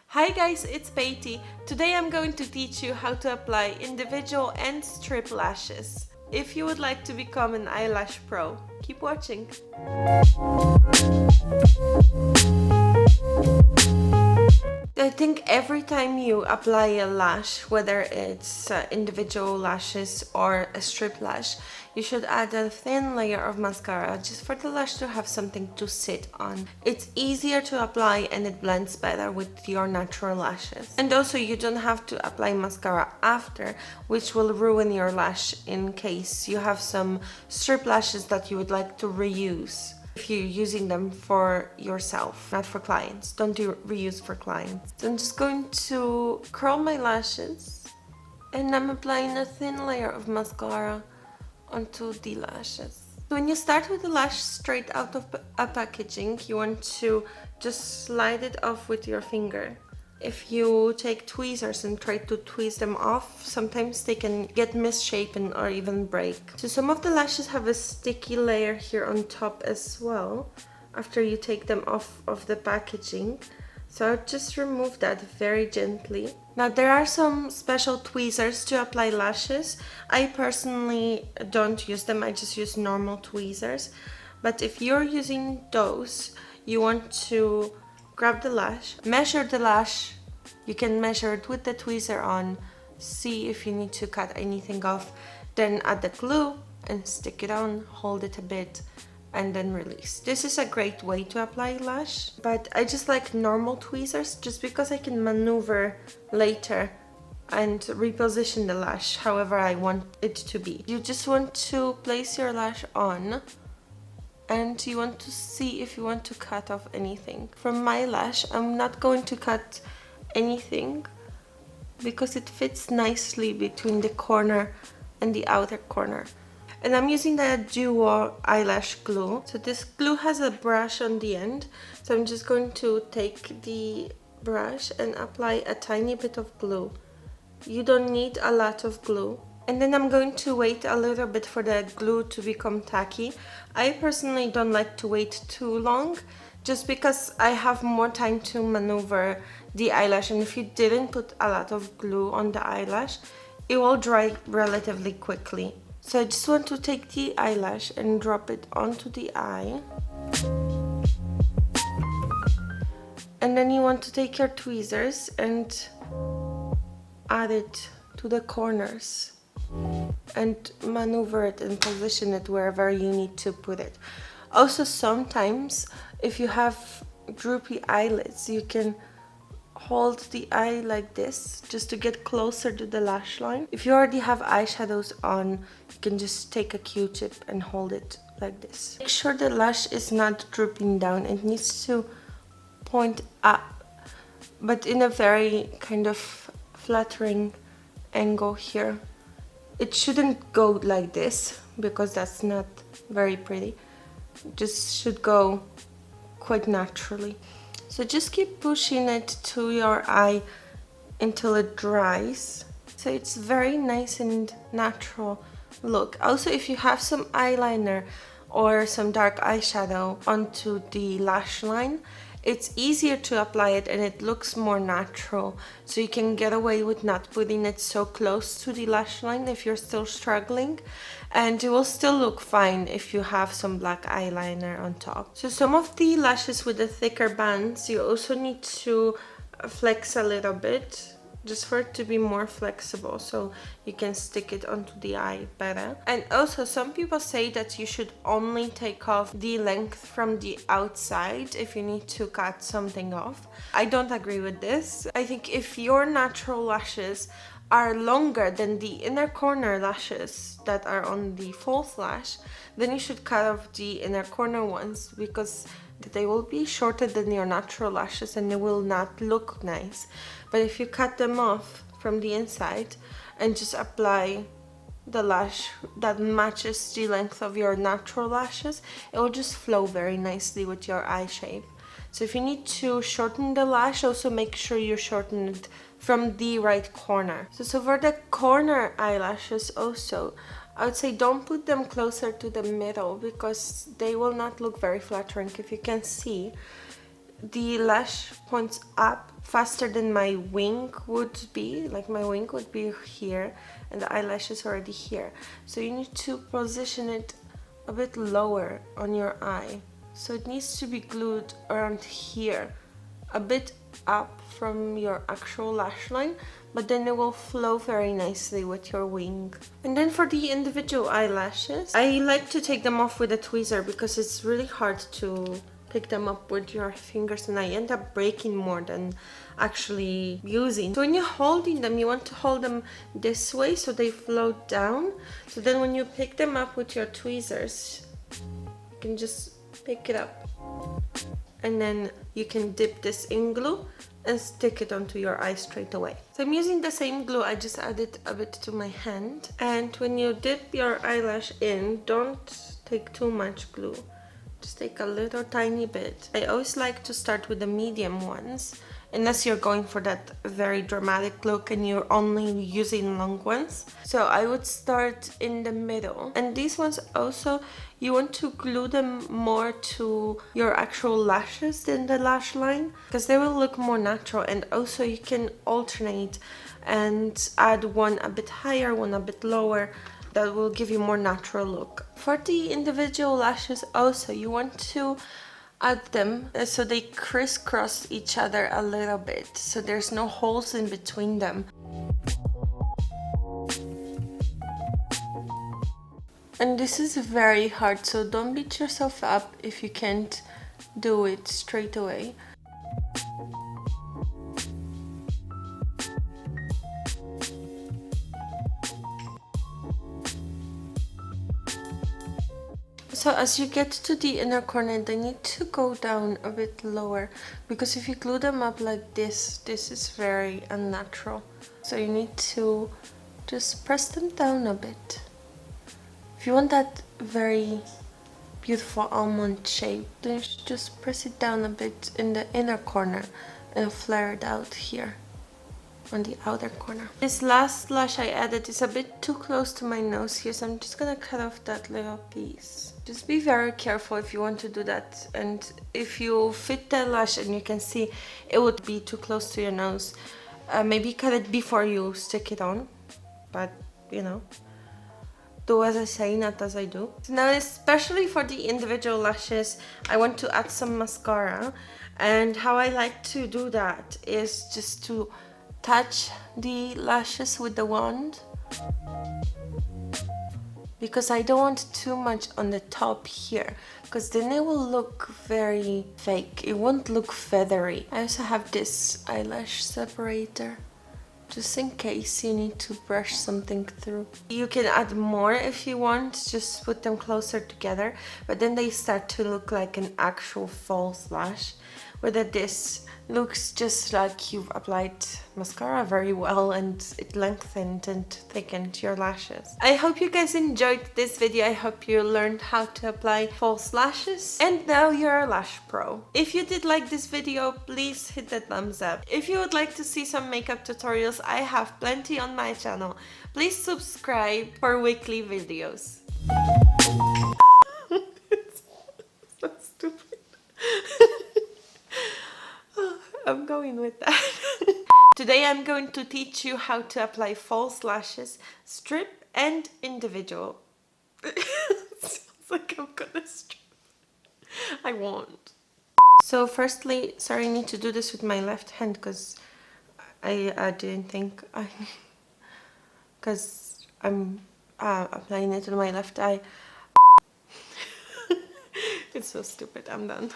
Hi guys, it's Beatty. Today I'm going to teach you how to apply individual and strip lashes. If you would like to become an eyelash pro, keep watching. I think every time you apply a lash, whether it's individual lashes or a strip lash, you should add a thin layer of mascara just for the lash to have something to sit on. It's easier to apply and it blends better with your natural lashes. And also you don't have to apply mascara after, which will ruin your lash in case you have some strip lashes that you would like to reuse. If you're using them for yourself, not for clients. Don't do reuse for clients. So I'm just going to curl my lashes and I'm applying a thin layer of mascara onto the lashes. So when you start with the lash straight out of a packaging, you want to just slide it off with your finger. If you take tweezers and try to tweeze them off, sometimes they can get misshapen or even break. So some of the lashes have a sticky layer here on top as well after you take them off of the packaging. So I'll just remove that very gently. Now there are some special tweezers to apply lashes. I personally don't use them, I just use normal tweezers. But if you're using those, you want to grab the lash, measure the lash. You can measure it with the tweezer on, see if you need to cut anything off, then add the glue and stick it on, hold it a bit, and then release. This is a great way to apply lash, but I just like normal tweezers just because I can maneuver later and reposition the lash however I want it to be. You just want to place your lash on and you want to see if you want to cut off anything. From my lash, I'm not going to cut anything because it fits nicely between the corner and the outer corner. And I'm using the duo eyelash glue. So this glue has a brush on the end. So I'm just going to take the brush and apply a tiny bit of glue. You don't need a lot of glue. And then I'm going to wait a little bit for the glue to become tacky. I personally don't like to wait too long, just because I have more time to maneuver the eyelash, and if you didn't put a lot of glue on the eyelash, it will dry relatively quickly. So I just want to take the eyelash and drop it onto the eye. And then you want to take your tweezers and add it to the corners and maneuver it and position it wherever you need to put it. Also, sometimes if you have droopy eyelids, you can hold the eye like this just to get closer to the lash line. If you already have eyeshadows on, you can just take a Q-tip and hold it like this. Make sure the lash is not drooping down. It needs to point up, but in a very kind of flattering angle here. It shouldn't go like this because that's not very pretty. It just should go quite naturally. So just keep pushing it to your eye until it dries. So it's very nice and natural look. Also, if you have some eyeliner or some dark eyeshadow onto the lash line, it's easier to apply it and it looks more natural. So you can get away with not putting it so close to the lash line if you're still struggling. And it will still look fine if you have some black eyeliner on top. So some of the lashes with the thicker bands, you also need to flex a little bit, just for it to be more flexible, so you can stick it onto the eye better. And also, some people say that you should only take off the length from the outside if you need to cut something off. I don't agree with this. I think if your natural lashes are longer than the inner corner lashes that are on the false lash, then you should cut off the inner corner ones, because they will be shorter than your natural lashes and they will not look nice. But if you cut them off from the inside and just apply the lash that matches the length of your natural lashes, it will just flow very nicely with your eye shape. So if you need to shorten the lash, also make sure you shorten it from the right corner. So for the corner eyelashes also, I would say don't put them closer to the middle because they will not look very flattering. If you can see, the lash points up faster than my wing would be. Like my wing would be here and the eyelash is already here. So you need to position it a bit lower on your eye. So it needs to be glued around here, a bit up from your actual lash line, but then it will flow very nicely with your wing. And then for the individual eyelashes, I like to take them off with a tweezer because it's really hard to pick them up with your fingers and I end up breaking more than actually using. So when you're holding them, you want to hold them this way so they float down. So then when you pick them up with your tweezers, you can just pick it up. And then you can dip this in glue and stick it onto your eye straight away. So I'm using the same glue, I just added a bit to my hand. And when you dip your eyelash in, don't take too much glue. Just take a little tiny bit. I always like to start with the medium ones, unless you're going for that very dramatic look and you're only using long ones. So I would start in the middle. And these ones also, you want to glue them more to your actual lashes than the lash line, because they will look more natural. And also you can alternate and add one a bit higher, one a bit lower. That will give you more natural look. For the individual lashes also, you want to add them so they crisscross each other a little bit, so there's no holes in between them. And this is very hard, so don't beat yourself up if you can't do it straight away. So as you get to the inner corner, they need to go down a bit lower, because if you glue them up like this is very unnatural. So you need to just press them down a bit. If you want that very beautiful almond shape, then you should just press it down a bit in the inner corner and flare it out here on the outer corner. This last lash I added is a bit too close to my nose here, so I'm just gonna cut off that little piece. Just be very careful if you want to do that, and if you fit the lash and you can see it would be too close to your nose, maybe cut it before you stick it on, but you know, do as I say, not as I do. So now, especially for the individual lashes, I want to add some mascara, and how I like to do that is just to touch the lashes with the wand, because I don't want too much on the top here, because then it will look very fake. It won't look feathery. I also have this eyelash separator, just in case you need to brush something through. You can add more if you want, just put them closer together, but then they start to look like an actual false lash, whether this looks just like you've applied mascara very well and it lengthened and thickened your lashes. I hope you guys enjoyed this video. I hope you learned how to apply false lashes and now you're a lash pro. If you did like this video, please hit the thumbs up. If you would like to see some makeup tutorials, I have plenty on my channel. Please subscribe for weekly videos. It's so stupid. I'm going with that. Today I'm going to teach you how to apply false lashes, strip and individual. Sounds like I'm gonna strip. I won't. So firstly, sorry, I need to do this with my left hand because I didn't think because I'm applying it to my left eye. It's so stupid. I'm done.